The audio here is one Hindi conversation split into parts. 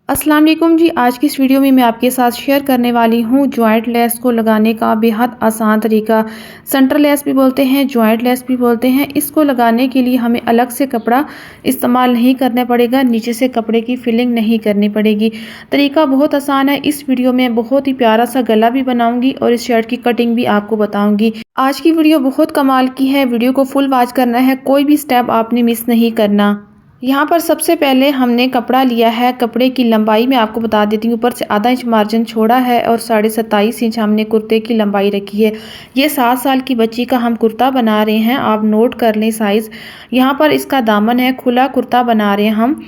अस्सलाम वालेकुम जी। आज की इस वीडियो में मैं आपके साथ शेयर करने वाली हूँ जॉइंट लेस को लगाने का बेहद आसान तरीका। सेंटर लेस भी बोलते हैं, जॉइंट लेस भी बोलते हैं। इसको लगाने के लिए हमें अलग से कपड़ा इस्तेमाल नहीं करना पड़ेगा, नीचे से कपड़े की फिलिंग नहीं करनी पड़ेगी। तरीका बहुत आसान है। इस वीडियो में बहुत ही प्यारा सा गला भी बनाऊंगी और इस शर्ट की कटिंग भी आपको बताऊंगी। आज की वीडियो बहुत कमाल की है, वीडियो को फुल वॉच करना है, कोई भी स्टेप आपने मिस नहीं करना। यहाँ पर सबसे पहले हमने कपड़ा लिया है। कपड़े की लंबाई मैं आपको बता देती हूँ, ऊपर से आधा इंच मार्जिन छोड़ा है और 27.5 इंच हमने कुर्ते की लंबाई रखी है। ये 7 साल की बच्ची का हम कुर्ता बना रहे हैं, आप नोट कर लें साइज़। यहाँ पर इसका दामन है, खुला कुर्ता बना रहे हैं हम।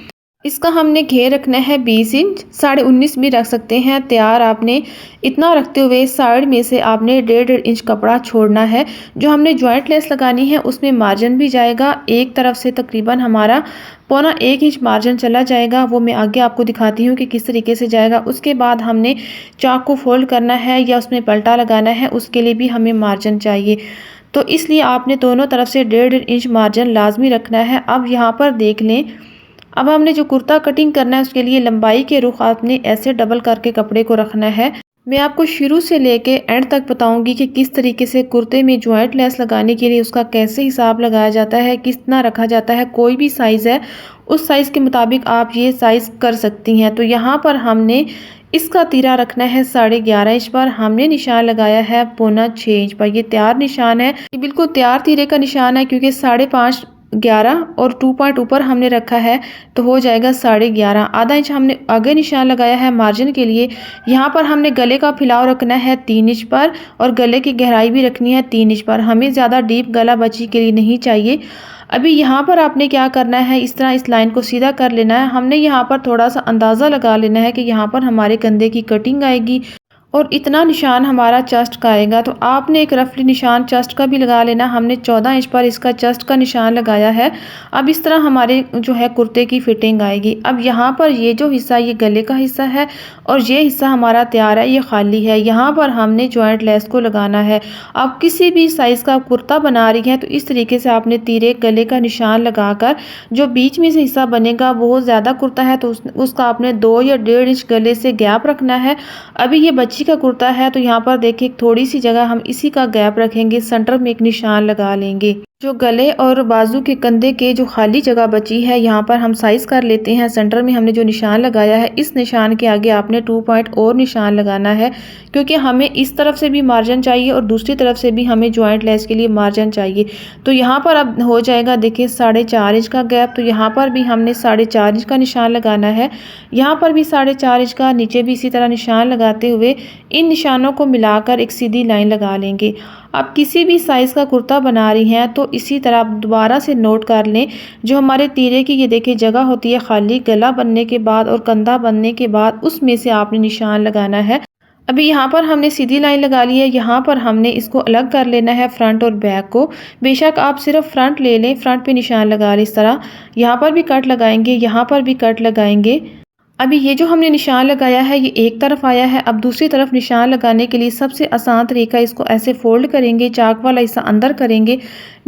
इसका हमने घेर रखना है 20 इंच, 19.5 भी रख सकते हैं। तैयार आपने इतना रखते हुए साइड में से आपने 1.5 इंच कपड़ा छोड़ना है। जो हमने जॉइंट लेस लगानी है उसमें मार्जिन भी जाएगा, एक तरफ से तकरीबन हमारा 1.25 इंच मार्जिन चला जाएगा। वो मैं आगे आपको दिखाती हूँ कि किस तरीके से जाएगा। उसके बाद हमने चाक को फोल्ड करना है या उसमें पलटा लगाना है, उसके लिए भी हमें मार्जिन चाहिए। तो इसलिए आपने दोनों तरफ से 1.5 इंच मार्जिन लाजमी रखना है। अब यहाँ पर देख लें, अब हमने जो कुर्ता कटिंग करना है उसके लिए लंबाई के रुख आपने ऐसे डबल करके कपड़े को रखना है। मैं आपको शुरू से लेके एंड तक बताऊंगी कि किस तरीके से कुर्ते में जॉइंट लेस लगाने के लिए उसका कैसे हिसाब लगाया जाता है, कितना रखा जाता है। कोई भी साइज़ है उस साइज़ के मुताबिक आप ये साइज़ कर सकती हैं। तो यहाँ पर हमने इसका तीरा रखना है 11.5 इंच पर, हमने निशान लगाया है 5.25 इंच पर। ये तैयार निशान है, ये बिल्कुल तैयार तीरे का निशान है, क्योंकि 5.5 11 और 2 पॉइंट ऊपर हमने रखा है तो हो जाएगा 11.5। आधा इंच हमने आगे निशान लगाया है मार्जिन के लिए। यहाँ पर हमने गले का फैलाव रखना है 3 इंच पर और गले की गहराई भी रखनी है 3 इंच पर। हमें ज़्यादा डीप गला बच्ची के लिए नहीं चाहिए। अभी यहाँ पर आपने क्या करना है, इस तरह इस लाइन को सीधा कर लेना है। हमने यहाँ पर थोड़ा सा अंदाज़ा लगा लेना है कि यहाँ पर हमारे कंधे की कटिंग आएगी और इतना निशान हमारा चेस्ट का आएगा। तो आपने एक रफली निशान चेस्ट का भी लगा लेना। हमने 14 इंच पर इसका चेस्ट का निशान लगाया है। अब इस तरह हमारे जो है कुर्ते की फिटिंग आएगी। अब यहाँ पर ये जो हिस्सा, ये गले का हिस्सा है और ये हिस्सा हमारा तैयार है, ये खाली है। यहाँ पर हमने जॉइंट लेस को लगाना है। आप किसी भी साइज़ का कुर्ता बना रही हैं तो इस तरीके से आपने तीरे गले का निशान लगाकर, जो बीच में से हिस्सा बनेगा बहुत ज़्यादा कुर्ता है तो उसका आपने 2 या 1.5 इंच गले से गैप रखना है। अभी ये बच्ची का कुर्ता है तो यहाँ पर देखिए थोड़ी सी जगह हम इसी का गैप रखेंगे, सेंटर में एक निशान लगा लेंगे। जो गले और बाजू के कंधे के जो खाली जगह बची है यहाँ पर हम साइज कर लेते हैं। सेंटर में हमने जो निशान लगाया है, इस निशान के आगे आपने 2 पॉइंट और निशान लगाना है, क्योंकि हमें इस तरफ से भी मार्जिन चाहिए और दूसरी तरफ से भी हमें जॉइंट लेस के लिए मार्जिन चाहिए। तो यहाँ पर अब हो जाएगा देखिए 4.5 इंच का गैप। तो यहाँ पर भी हमने 4.5 इंच का निशान लगाना है, यहाँ पर भी 4.5 इंच का, नीचे भी इसी तरह निशान लगाते हुए इन निशानों को मिलाकर एक सीधी लाइन लगा लेंगे। आप किसी भी साइज़ का कुर्ता बना रही हैं तो इसी तरह आप दोबारा से नोट कर लें। जो हमारे तीरे की ये देखिए जगह होती है खाली, गला बनने के बाद और कंधा बनने के बाद उसमें से आपने निशान लगाना है। अभी यहाँ पर हमने सीधी लाइन लगा ली है, यहाँ पर हमने इसको अलग कर लेना है फ्रंट और बैक को। बेशक आप सिर्फ फ्रंट ले लें, फ्रंट पे निशान लगा लें इस तरह। यहाँ पर भी कट लगाएंगे, यहाँ पर भी कट लगाएंगे। अभी ये जो हमने निशान लगाया है ये एक तरफ आया है। अब दूसरी तरफ निशान लगाने के लिए सबसे आसान तरीका, इसको ऐसे फोल्ड करेंगे, चाक वाला हिस्सा अंदर करेंगे,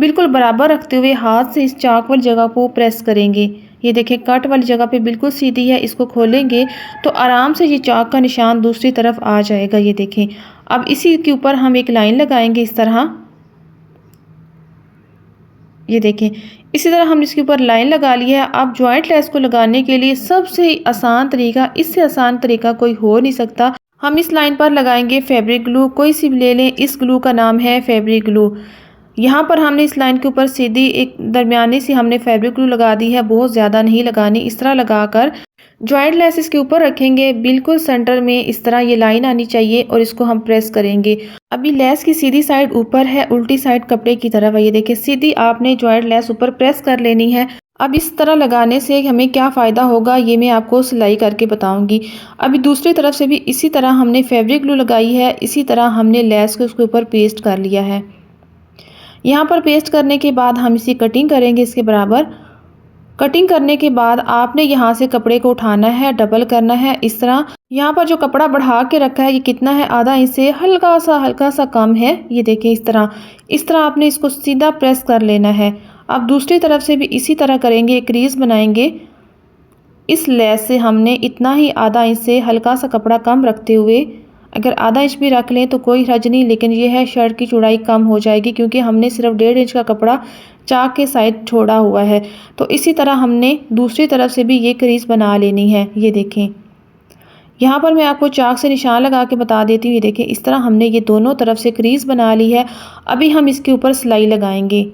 बिल्कुल बराबर रखते हुए हाथ से इस चाक वाली जगह को प्रेस करेंगे। ये देखें कट वाली जगह पे बिल्कुल सीधी है, इसको खोलेंगे तो आराम से ये चाक का निशान दूसरी तरफ आ जाएगा। ये देखें, अब इसी के ऊपर हम एक लाइन लगाएंगे इस तरह। ये देखें इसी तरह हमने इसके ऊपर लाइन लगा ली है। अब जॉइंट लेस को लगाने के लिए सबसे आसान तरीका, इससे आसान तरीका कोई हो नहीं सकता। हम इस लाइन पर लगाएंगे फैब्रिक ग्लू, कोई सी भी ले लें। इस ग्लू का नाम है फैब्रिक ग्लू। यहाँ पर हमने इस लाइन के ऊपर सीधी एक दरमियानी सी हमने फैब्रिक ग्लू लगा दी है, बहुत ज़्यादा नहीं लगानी। इस तरह लगाकर जॉइंट लेस इसके ऊपर रखेंगे, बिल्कुल सेंटर में इस तरह ये लाइन आनी चाहिए और इसको हम प्रेस करेंगे। अभी लेस की सीधी साइड ऊपर है, उल्टी साइड कपड़े की तरफ है। ये देखिए सीधी आपने जॉइंट लेस ऊपर प्रेस कर लेनी है। अब इस तरह लगाने से हमें क्या फ़ायदा होगा ये मैं आपको सिलाई करके बताऊंगी। अभी दूसरी तरफ से भी इसी तरह हमने फैब्रिक ग्लू लगाई है, इसी तरह हमने लेस को उसके ऊपर पेस्ट कर लिया है। यहाँ पर पेस्ट करने के बाद हम इसी कटिंग करेंगे इसके बराबर। कटिंग करने के बाद आपने यहाँ से कपड़े को उठाना है, डबल करना है इस तरह। यहाँ पर जो कपड़ा बढ़ा के रखा है ये कितना है, आधा इंच से हल्का सा कम है। ये देखें इस तरह आपने इसको सीधा प्रेस कर लेना है। अब दूसरी तरफ से भी इसी तरह करेंगे, एक क्रीज बनाएंगे। इस लेस से हमने इतना ही आधा इंच से हल्का सा कपड़ा कम रखते हुए, अगर आधा इंच भी रख लें तो कोई हर्ज नहीं, लेकिन ये है शर्ट की चौड़ाई कम हो जाएगी क्योंकि हमने सिर्फ 1.5 इंच का कपड़ा चाक के साइड छोड़ा हुआ है। तो इसी तरह हमने दूसरी तरफ से भी ये क्रीज बना लेनी है। ये देखें, यहाँ पर मैं आपको चाक से निशान लगा के बता देती हूँ। ये देखें, इस तरह हमने ये दोनों तरफ से क्रीज बना ली है। अभी हम इसके ऊपर सिलाई लगाएंगे।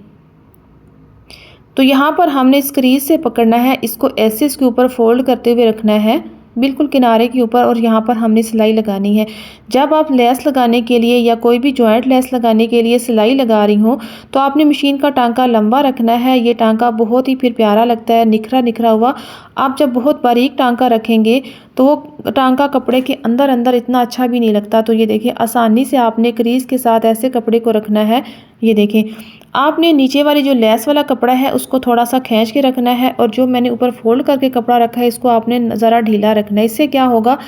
तो यहाँ पर हमने इस क्रीज से पकड़ना है, इसको ऐसे इसके ऊपर फोल्ड करते हुए रखना है बिल्कुल किनारे के ऊपर, और यहाँ पर हमने सिलाई लगानी है। जब आप लेस लगाने के लिए या कोई भी जॉइंट लेस लगाने के लिए सिलाई लगा रही हो तो आपने मशीन का टांका लंबा रखना है। ये टांका बहुत ही फिर प्यारा लगता है, निखरा निखरा हुआ। आप जब बहुत बारीक टांका रखेंगे तो वो टांका कपड़े के अंदर अंदर इतना अच्छा भी नहीं लगता। तो ये देखिए, आसानी से आपने क्रीज के साथ ऐसे कपड़े को रखना है। ये देखें, आपने नीचे वाली जो लेस वाला कपड़ा है उसको थोड़ा सा खींच के रखना है, और जो मैंने ऊपर फोल्ड करके कपड़ा रखा है इसको आपने ज़रा ढीला रखना है। इससे क्या होगा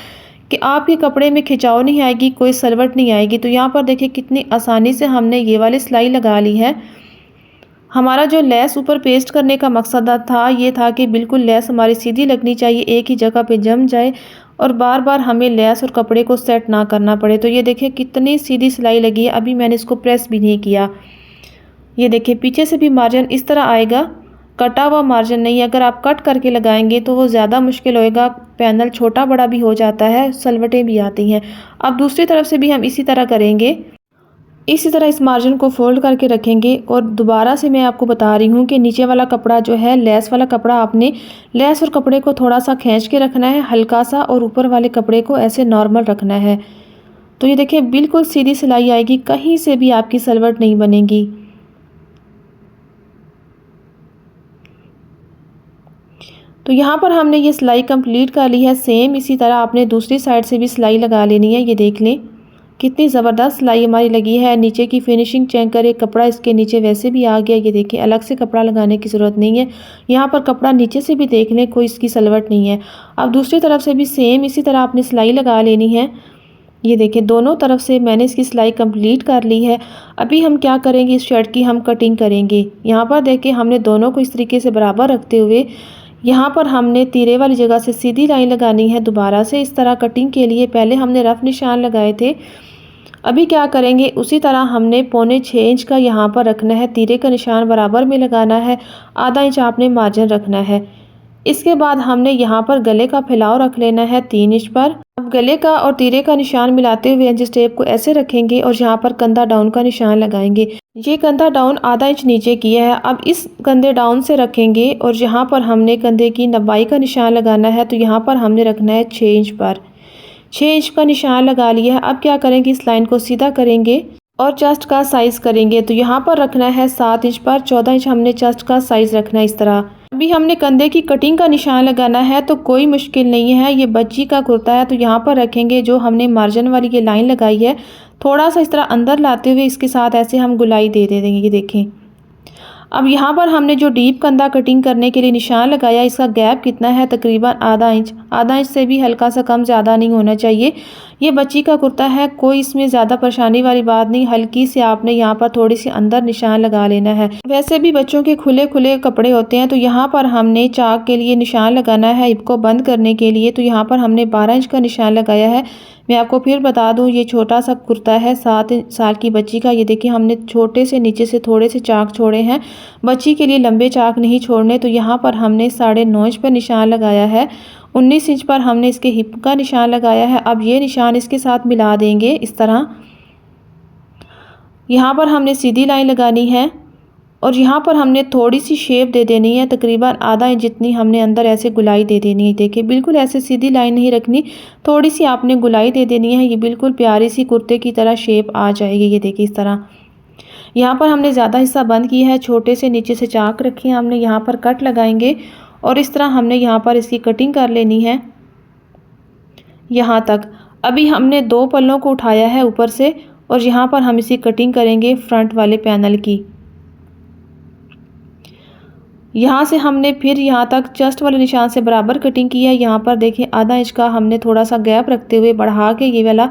कि आपके कपड़े में खिंचाव नहीं आएगी, कोई सलवट नहीं आएगी। तो यहाँ पर देखिए कितनी आसानी से हमने ये वाली सिलाई लगा ली है। हमारा जो लेस ऊपर पेस्ट करने का मकसद था ये था कि बिल्कुल लेस हमारी सीधी लगनी चाहिए, एक ही जगह पे जम जाए और बार बार हमें लेस और कपड़े को सेट ना करना पड़े। तो ये देखिए कितनी सीधी सिलाई लगी है। अभी मैंने इसको प्रेस भी नहीं किया। ये देखिए, पीछे से भी मार्जिन इस तरह आएगा, कटा हुआ मार्जिन नहीं। अगर आप कट करके लगाएंगे तो वो ज़्यादा मुश्किल होएगा, पैनल छोटा बड़ा भी हो जाता है, सलवटें भी आती हैं। अब दूसरी तरफ से भी हम इसी तरह करेंगे। इसी तरह इस मार्जिन को फोल्ड करके रखेंगे। और दोबारा से मैं आपको बता रही हूँ कि नीचे वाला कपड़ा जो है, लेस वाला कपड़ा, आपने लेस और कपड़े को थोड़ा सा खींच के रखना है हल्का सा, और ऊपर वाले कपड़े को ऐसे नॉर्मल रखना है। तो ये देखिए बिल्कुल सीधी सिलाई आएगी, कहीं से भी आपकी सलवट नहीं बनेगी। तो यहाँ पर हमने ये सिलाई कंप्लीट कर ली है। सेम इसी तरह आपने दूसरी साइड से भी सिलाई लगा लेनी है। ये देख लें कितनी ज़बरदस्त सिलाई हमारी लगी है। नीचे की फिनिशिंग चेक करें, कपड़ा इसके नीचे वैसे भी आ गया। ये देखिए, अलग से कपड़ा लगाने की ज़रूरत नहीं है। यहाँ पर कपड़ा नीचे से भी देख लें, कोई इसकी सलवट नहीं है। अब दूसरी तरफ से भी सेम इसी तरह आपने सिलाई लगा लेनी है। ये देखिए, दोनों तरफ से मैंने इसकी सिलाई कंप्लीट कर ली है। अभी हम क्या करेंगे, इस शर्ट की हम कटिंग करेंगे। यहाँ पर देखिए, हमने दोनों को इस तरीके से बराबर रखते हुए यहाँ पर हमने तीरे वाली जगह से सीधी लाइन लगानी है दोबारा से। इस तरह कटिंग के लिए पहले हमने रफ निशान लगाए थे। अभी क्या करेंगे, उसी तरह हमने 5.25 इंच का यहाँ पर रखना है, तीरे का निशान बराबर में लगाना है, आधा इंच आपने मार्जिन रखना है। इसके बाद हमने यहाँ पर गले का फैलाव रख लेना है 3 इंच पर। अब गले का और तीरे का निशान मिलाते हुए जिस टेप को ऐसे रखेंगे और यहाँ पर कंधा डाउन का निशान लगाएंगे। ये कंधा डाउन आधा इंच नीचे किया है। अब इस कंधे डाउन से रखेंगे और यहाँ पर हमने कंधे की लंबाई का निशान लगाना है। तो यहाँ पर हमने रखना है 6 इंच पर। 6 इंच का निशान लगा लिया है। अब क्या करेंगे, इस लाइन को सीधा करेंगे और चेस्ट का साइज करेंगे। तो यहाँ पर रखना है 7 इंच पर, 14 इंच हमने चेस्ट का साइज रखना है इस तरह। अभी हमने कंधे की कटिंग का निशान लगाना है, तो कोई मुश्किल नहीं है। ये बच्ची का कुर्ता है, तो यहाँ पर रखेंगे जो हमने मार्जिन वाली ये लाइन लगाई है, थोड़ा सा इस तरह अंदर लाते हुए इसके साथ ऐसे हम गुलाई दे देंगे। ये देखें, अब यहाँ पर हमने जो डीप कंधा कटिंग करने के लिए निशान लगाया, इसका गैप कितना है, तकरीबन आधा इंच। आधा इंच से भी हल्का सा कम, ज़्यादा नहीं होना चाहिए। ये बच्ची का कुर्ता है, कोई इसमें ज़्यादा परेशानी वाली बात नहीं। हल्की से आपने यहाँ पर थोड़ी सी अंदर निशान लगा लेना है। वैसे भी बच्चों के खुले खुले कपड़े होते हैं, तो यहाँ पर हमने चाक के लिए निशान लगाना है हिप को बंद करने के लिए। तो यहाँ पर हमने 12 इंच का निशान लगाया है। मैं आपको फिर बता दूं, ये छोटा सा कुर्ता है 7 साल की बच्ची का। ये देखिए, हमने छोटे से नीचे से थोड़े से चाक छोड़े हैं, बच्ची के लिए लंबे चाक नहीं छोड़ने। तो यहाँ पर हमने 9.5 इंच पर निशान लगाया है। 19 इंच पर हमने इसके हिप का निशान लगाया है। अब ये निशान इसके साथ मिला देंगे इस तरह। यहाँ पर हमने सीधी लाइन लगानी है और यहाँ पर हमने थोड़ी सी शेप दे देनी है, तकरीबन आधा इंच जितनी हमने अंदर ऐसे गुलाई दे देनी है। देखिए, बिल्कुल ऐसे सीधी लाइन नहीं रखनी, थोड़ी सी आपने गुलाई दे देनी है। ये बिल्कुल प्यारी सी कुर्ते की तरह शेप आ जाएगी। ये देखिए, इस तरह। यहाँ पर हमने ज़्यादा हिस्सा बंद किया है, छोटे से नीचे से चाक रखी है हमने। यहाँ पर कट लगाएंगे और इस तरह हमने यहाँ पर इसकी कटिंग कर लेनी है यहाँ तक। अभी हमने 2 पल्लों को उठाया है ऊपर से और यहाँ पर हम इसकी कटिंग करेंगे फ्रंट वाले पैनल की। यहाँ से हमने फिर यहाँ तक चेस्ट वाले निशान से बराबर कटिंग की है। यहाँ पर देखिए, आधा इंच का हमने थोड़ा सा गैप रखते हुए बढ़ा के ये वाला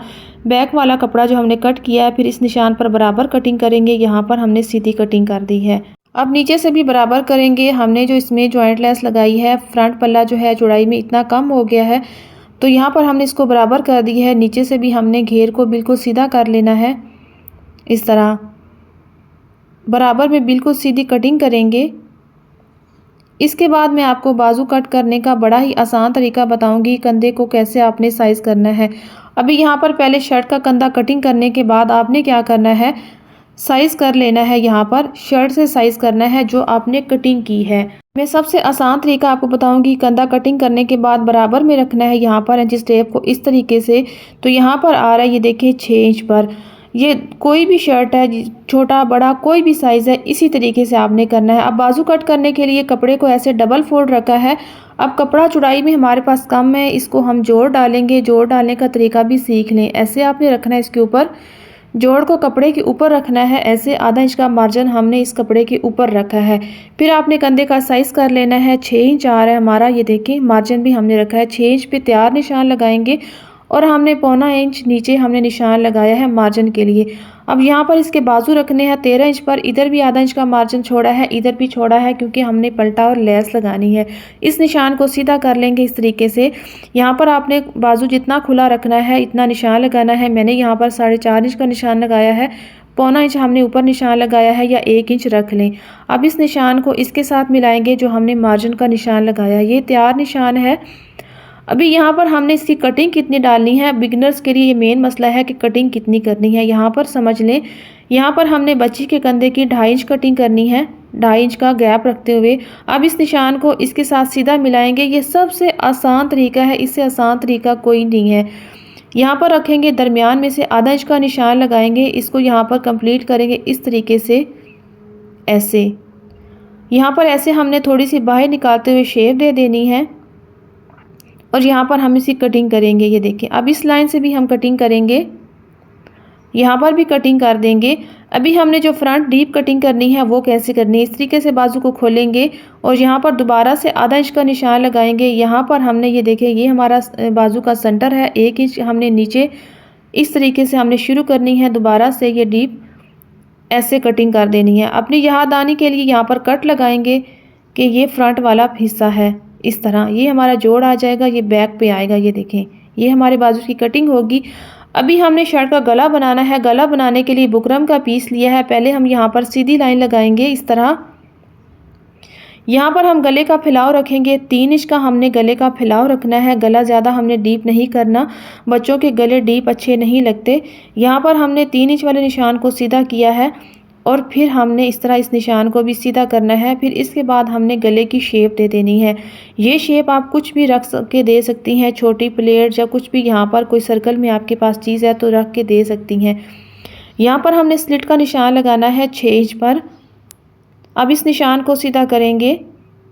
बैक वाला कपड़ा जो हमने कट किया है, फिर इस निशान पर बराबर कटिंग करेंगे। यहाँ पर हमने सीधी कटिंग कर दी है। अब नीचे से भी बराबर करेंगे। हमने जो इसमें जॉइंट लेस लगाई है, फ्रंट पल्ला जो है चौड़ाई में इतना कम हो गया है, तो यहाँ पर हमने इसको बराबर कर दी है। नीचे से भी हमने घेर को बिल्कुल सीधा कर लेना है। इस तरह बराबर में बिल्कुल सीधी कटिंग करेंगे। इसके बाद मैं आपको बाजू कट करने का बड़ा ही आसान तरीका बताऊंगी, कंधे को कैसे आपने साइज़ करना है। अभी यहाँ पर पहले शर्ट का कंधा कटिंग करने के बाद आपने क्या करना है, साइज़ कर लेना है। यहाँ पर शर्ट से साइज़ करना है जो आपने कटिंग की है। मैं सबसे आसान तरीका आपको बताऊंगी। कंधा कटिंग करने के बाद बराबर में रखना है यहाँ पर इंच टेप को इस तरीके से। तो यहाँ पर आ रहा है, ये देखिए 6 इंच पर। ये कोई भी शर्ट है, छोटा बड़ा कोई भी साइज़ है, इसी तरीके से आपने करना है। अब बाजू कट करने के लिए कपड़े को ऐसे डबल फोल्ड रखा है। अब कपड़ा चौड़ाई में हमारे पास कम है, इसको हम जोड़ डालेंगे। जोड़ डालने का तरीका भी सीख लें। ऐसे आपने रखना है, इसके ऊपर जोड़ को कपड़े के ऊपर रखना है। ऐसे आधा इंच का मार्जिन हमने इस कपड़े के ऊपर रखा है। फिर आपने कंधे का साइज़ कर लेना है। 6 इंच आ रहा है हमारा, ये देखें मार्जिन भी हमने रखा है। 6 इंच पे तैयार निशान लगाएंगे और हमने 1.25 इंच नीचे हमने निशान लगाया है मार्जिन के लिए। अब यहाँ पर इसके बाजू रखने हैं 13 इंच पर। इधर भी आधा इंच का मार्जिन छोड़ा है, इधर भी छोड़ा है, क्योंकि हमने पलटा और लेस लगानी है। इस निशान को सीधा कर लेंगे इस तरीके से। यहाँ पर आपने बाजू जितना खुला रखना है इतना निशान लगाना है। मैंने यहाँ पर 4.5 इंच का निशान लगाया है। 1.25 इंच हमने ऊपर निशान लगाया है, या 1 इंच रख लें। अब इस निशान को इसके साथ मिलाएंगे जो हमने मार्जिन का निशान लगाया। ये तैयार निशान है। अभी यहाँ पर हमने इसकी कटिंग कितनी डालनी है, बिगिनर्स के लिए ये मेन मसला है कि कटिंग कितनी करनी है। यहाँ पर समझ लें, यहाँ पर हमने बच्ची के कंधे की 2.5 इंच कटिंग करनी है, 2.5 इंच का गैप रखते हुए। अब इस निशान को इसके साथ सीधा मिलाएंगे। ये सबसे आसान तरीका है, इससे आसान तरीका कोई नहीं है। यहाँ पर रखेंगे, दरमियान में से आधा इंच का निशान लगाएंगे। इसको यहाँ पर कंप्लीट करेंगे इस तरीके से। ऐसे यहाँ पर ऐसे हमने थोड़ी सी बाहर निकालते हुए शेप दे देनी है और यहाँ पर हम इसी कटिंग करेंगे। ये देखिए, अब इस लाइन से भी हम कटिंग करेंगे, यहाँ पर भी कटिंग कर देंगे। अभी हमने जो फ्रंट डीप कटिंग करनी है वो कैसे करनी है, इस तरीके से बाजू को खोलेंगे और यहाँ पर दोबारा से आधा इंच का निशान लगाएंगे। यहाँ पर हमने ये देखिए, ये हमारा बाजू का सेंटर है। 1 इंच हमने नीचे इस तरीके से हमने शुरू करनी है। दोबारा से ये डीप ऐसे कटिंग कर देनी है। अपनी याददानी के लिए यहाँ पर कट लगाएंगे कि ये फ्रंट वाला हिस्सा है। इस तरह ये हमारा जोड़ आ जाएगा, ये बैक पे आएगा। ये देखें, ये हमारे बाजू की कटिंग होगी। अभी हमने शर्ट का गला बनाना है। गला बनाने के लिए बुकरम का पीस लिया है। पहले हम यहाँ पर सीधी लाइन लगाएंगे इस तरह। यहाँ पर हम गले का फैलाव रखेंगे। 3 इंच का हमने गले का फैलाव रखना है। गला ज़्यादा हमने डीप नहीं करना, बच्चों के गले डीप अच्छे नहीं लगते। यहाँ पर हमने 3 इंच वाले निशान को सीधा किया है और फिर हमने इस तरह इस निशान को भी सीधा करना है। फिर इसके बाद हमने गले की शेप दे देनी है। ये शेप आप कुछ भी रख के दे सकती हैं, छोटी प्लेट या कुछ भी। यहाँ पर कोई सर्कल में आपके पास चीज़ है तो रख के दे सकती हैं। यहाँ पर हमने स्लिट का निशान लगाना है 6 इंच पर। अब इस निशान को सीधा करेंगे।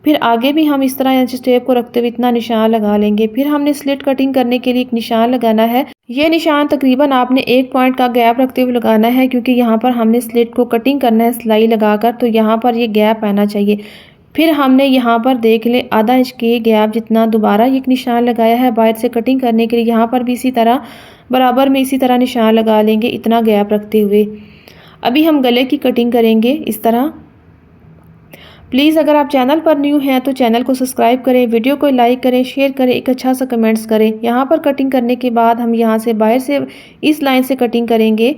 फिर आगे भी हम इस तरह इंच टेप को रखते हुए इतना निशान लगा लेंगे। फिर हमने स्लिट कटिंग करने के लिए एक निशान लगाना है। ये निशान तकरीबन आपने 1 पॉइंट का गैप रखते हुए लगाना है, क्योंकि यहाँ पर हमने स्लिट को कटिंग करना है सिलाई लगाकर, तो यहाँ पर ये गैप आना चाहिए। फिर हमने यहाँ पर देख ले आधा इंच के गैप जितना दोबारा एक निशान लगाया है बाहर से कटिंग करने के लिए। यहाँ पर भी इसी तरह बराबर में इसी तरह निशान लगा लेंगे इतना गैप रखते हुए। अभी हम गले की कटिंग करेंगे इस तरह। प्लीज़ अगर आप चैनल पर न्यू हैं तो चैनल को सब्सक्राइब करें, वीडियो को लाइक करें, शेयर करें, एक अच्छा सा कमेंट्स करें। यहाँ पर कटिंग करने के बाद हम यहाँ से बाहर से इस लाइन से कटिंग करेंगे।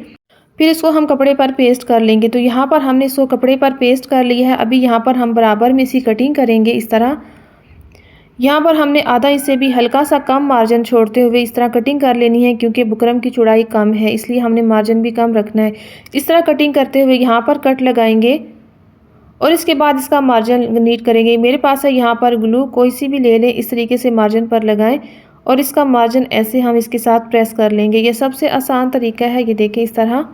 फिर इसको हम कपड़े पर पेस्ट कर लेंगे। तो यहाँ पर हमने इसको कपड़े पर पेस्ट कर लिया है। अभी यहाँ पर हम बराबर में इसी कटिंग करेंगे इस तरह। यहाँ पर हमने आधा इंच से भी हल्का सा कम मार्जिन छोड़ते हुए इस तरह कटिंग कर लेनी है, क्योंकि बुकरम की चौड़ाई कम है इसलिए हमने मार्जिन भी कम रखना है। इस तरह कटिंग करते हुए यहाँ पर कट लगाएंगे और इसके बाद इसका मार्जिन नीट करेंगे। मेरे पास है यहाँ पर ग्लू, कोई सी भी ले लें, इस तरीके से मार्जिन पर लगाएं और इसका मार्जिन ऐसे हम इसके साथ प्रेस कर लेंगे। ये सबसे आसान तरीका है। ये देखें, इस तरह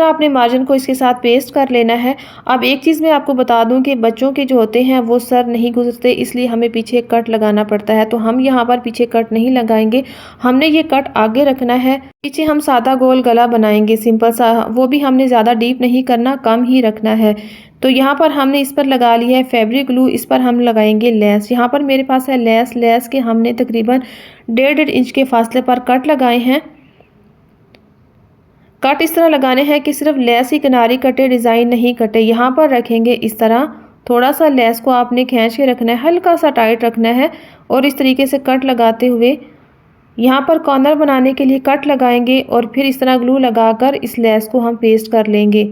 अपने मार्जिन को इसके साथ पेस्ट कर लेना है। अब एक चीज़ मैं आपको बता दूं कि बच्चों के जो होते हैं वो सर नहीं गुजरते, इसलिए हमें पीछे कट लगाना पड़ता है। तो हम यहाँ पर पीछे कट नहीं लगाएंगे, हमने ये कट आगे रखना है। पीछे हम सादा गोल गला बनाएंगे सिंपल सा, वो भी हमने ज़्यादा डीप नहीं करना, कम ही रखना है। तो यहाँ पर हमने इस पर लगा लिया है फैब्रिक ग्लू। इस पर हम लगाएंगे लेस। यहाँ पर मेरे पास है लेस। लेस के हमने तकरीबन 1.5 इंच के फासले पर कट लगाए हैं। कट इस तरह लगाने हैं कि सिर्फ लेस ही किनारी कटे, डिज़ाइन नहीं कटे। यहाँ पर रखेंगे इस तरह, थोड़ा सा लेस को आपने खींच के रखना है, हल्का सा टाइट रखना है और इस तरीके से कट लगाते हुए यहाँ पर कॉर्नर बनाने के लिए कट लगाएंगे और फिर इस तरह ग्लू लगाकर इस लेस को हम पेस्ट कर लेंगे।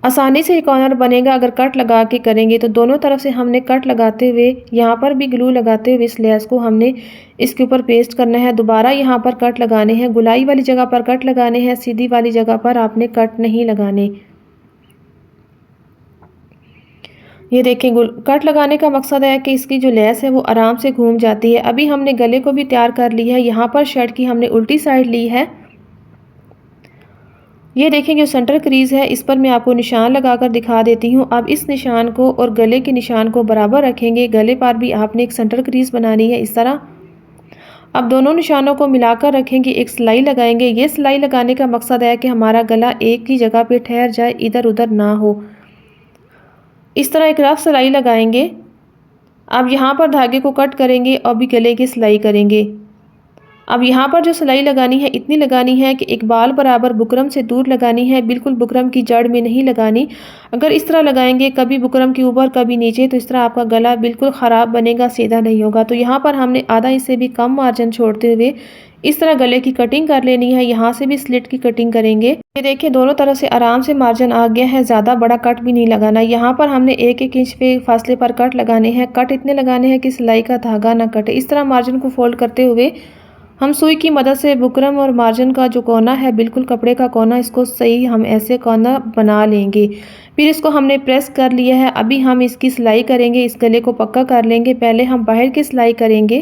आसानी से ये कॉर्नर बनेगा अगर कट लगा के करेंगे। तो दोनों तरफ से हमने कट लगाते हुए यहाँ पर भी ग्लू लगाते हुए इस लेस को हमने इसके ऊपर पेस्ट करना है। दोबारा यहाँ पर कट लगाने हैं, गुलाई वाली जगह पर कट लगाने हैं, सीधी वाली जगह पर आपने कट नहीं लगाने। ये देखें, कट लगाने का मकसद है कि इसकी जो लेस है वो आराम से घूम जाती है। अभी हमने गले को भी तैयार कर लिया है। यहाँ पर शर्ट की हमने उल्टी साइड ली है। ये देखें, जो सेंटर क्रीज है इस पर मैं आपको निशान लगाकर दिखा देती हूँ। अब इस निशान को और गले के निशान को बराबर रखेंगे। गले पर भी आपने एक सेंटर क्रीज बनानी है इस तरह। अब दोनों निशानों को मिलाकर रखेंगे, एक सिलाई लगाएंगे। ये सिलाई लगाने का मकसद है कि हमारा गला एक ही जगह पे ठहर जाए, इधर उधर ना हो। इस तरह एक रफ सिलाई लगाएंगे। अब यहाँ पर धागे को कट करेंगे और भी गले की सिलाई करेंगे। अब यहाँ पर जो सिलाई लगानी है इतनी लगानी है कि एक बाल बराबर बुकरम से दूर लगानी है, बिल्कुल बुकरम की जड़ में नहीं लगानी। अगर इस तरह लगाएंगे, कभी बुकरम के ऊपर कभी नीचे, तो इस तरह आपका गला बिल्कुल ख़राब बनेगा, सीधा नहीं होगा। तो यहाँ पर हमने आधा इससे भी कम मार्जिन छोड़ते हुए इस तरह गले की कटिंग कर लेनी है। यहाँ से भी स्लिट की कटिंग करेंगे। ये देखिए, दोनों तरफ से आराम से मार्जिन आ गया है, ज़्यादा बड़ा कट भी नहीं लगाना। यहाँ पर हमने 1-1 इंच पे फासले पर कट लगाने हैं। कट इतने लगाने हैं कि सिलाई का धागा ना कटे। इस तरह मार्जिन को फोल्ड करते हुए हम सुई की मदद से बुकरम और मार्जिन का जो कोना है, बिल्कुल कपड़े का कोना, इसको सही हम ऐसे कोना बना लेंगे। फिर इसको हमने प्रेस कर लिया है। अभी हम इसकी सिलाई करेंगे, इस गले को पक्का कर लेंगे। पहले हम बाहर की सिलाई करेंगे।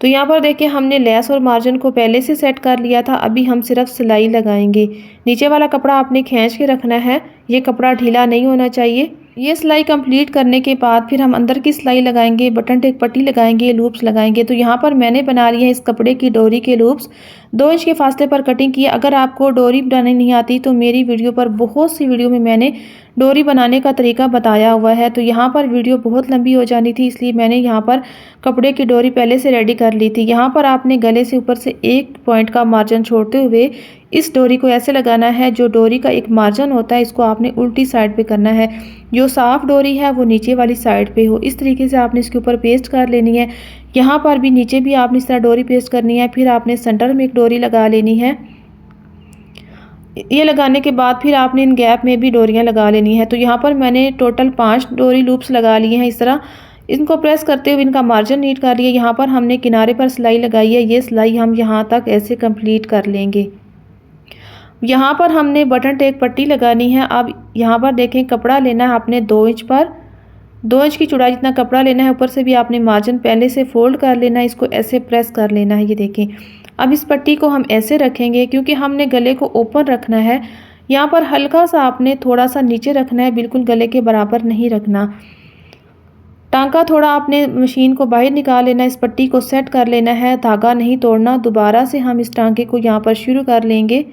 तो यहाँ पर देखिए, हमने लेस और मार्जिन को पहले से सेट कर लिया था। अभी हम सिर्फ सिलाई लगाएंगे। नीचे वाला कपड़ा आपने खींच के रखना है, ये कपड़ा ढीला नहीं होना चाहिए। ये सिलाई कंप्लीट करने के बाद फिर हम अंदर की सिलाई लगाएंगे, बटन टेक पट्टी लगाएंगे, लूप्स लगाएंगे। तो यहाँ पर मैंने बना लिया है इस कपड़े की डोरी के लूप्स। 2 इंच के फासले पर कटिंग की है। अगर आपको डोरी बनानी नहीं आती तो मेरी वीडियो पर बहुत सी वीडियो में मैंने डोरी बनाने का तरीका बताया हुआ है। तो यहाँ पर वीडियो बहुत लंबी हो जानी थी, इसलिए मैंने यहाँ पर कपड़े की डोरी पहले से रेडी कर ली थी। यहाँ पर आपने गले से ऊपर से 1 पॉइंट का मार्जिन छोड़ते हुए इस डोरी को ऐसे लगाना है। जो डोरी का एक मार्जिन होता है इसको आपने उल्टी साइड पे करना है। जो साफ डोरी है वो नीचे वाली साइड पे हो। इस तरीके से आपने इसके ऊपर पेस्ट कर लेनी है। यहाँ पर भी नीचे भी आपने इस तरह डोरी पेस्ट करनी है। फिर आपने सेंटर में एक डोरी लगा लेनी है। ये लगाने के बाद फिर आपने इन गैप में भी डोरियाँ लगा लेनी है। तो यहाँ पर मैंने टोटल 5 डोरी लूप्स लगा लिए हैं। इस तरह इनको प्रेस करते हुए इनका मार्जिन नीट कर लिया। यहाँ पर हमने किनारे पर सिलाई लगाई है। ये सिलाई हम यहाँ तक ऐसे कंप्लीट कर लेंगे। यहाँ पर हमने बटन टेक पट्टी लगानी है। अब यहाँ पर देखें, कपड़ा लेना है आपने 2 इंच पर, 2 इंच की चौड़ाई जितना कपड़ा लेना है। ऊपर से भी आपने मार्जिन पहले से फोल्ड कर लेना है, इसको ऐसे प्रेस कर लेना है। ये देखें, अब इस पट्टी को हम ऐसे रखेंगे क्योंकि हमने गले को ओपन रखना है। यहाँ पर हल्का सा आपने थोड़ा सा नीचे रखना है, बिल्कुल गले के बराबर नहीं रखना। टांका थोड़ा आपने मशीन को बाहर निकाल लेना, इस पट्टी को सेट कर लेना है, धागा नहीं तोड़ना। दोबारा से हम इस टांके को यहाँ पर शुरू कर लेंगे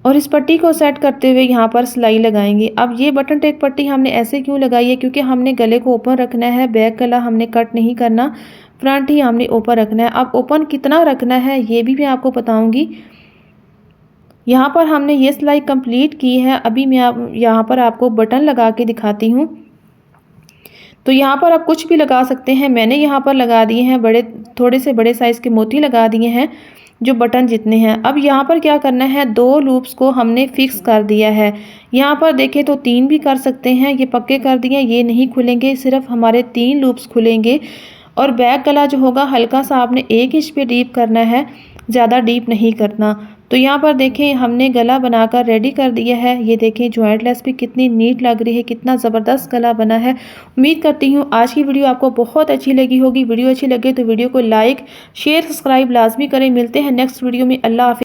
और इस पट्टी को सेट करते हुए यहाँ पर सिलाई लगाएंगे। अब ये बटन टेक पट्टी हमने ऐसे क्यों लगाई है, क्योंकि हमने गले को ओपन रखना है। बैक गला हमने कट नहीं करना, फ्रंट ही हमने ओपन रखना है। अब ओपन कितना रखना है ये भी मैं आपको बताऊंगी। यहाँ पर हमने ये सिलाई कंप्लीट की है। अभी मैं यहाँ पर आपको बटन लगा के दिखाती हूँ। तो यहाँ पर आप कुछ भी लगा सकते हैं। मैंने यहाँ पर लगा दिए हैं थोड़े से बड़े साइज़ के मोती लगा दिए हैं, जो बटन जितने हैं। अब यहाँ पर क्या करना है, 2 लूप्स को हमने फिक्स कर दिया है। यहाँ पर देखें तो 3 भी कर सकते हैं, ये पक्के कर दिए। ये नहीं खुलेंगे, सिर्फ हमारे 3 लूप्स खुलेंगे। और बैक गला जो होगा हल्का सा आपने 1 इंच पे डीप करना है, ज़्यादा डीप नहीं करना। तो यहाँ पर देखें, हमने गला बनाकर रेडी कर दिया है। ये देखें, जॉइंट लेस भी कितनी नीट लग रही है, कितना ज़बरदस्त गला बना है। उम्मीद करती हूँ आज की वीडियो आपको बहुत अच्छी लगी होगी। वीडियो अच्छी लगे तो वीडियो को लाइक, शेयर, सब्सक्राइब लाजमी करें। मिलते हैं नेक्स्ट वीडियो में। अल्लाह हाफ़िज़।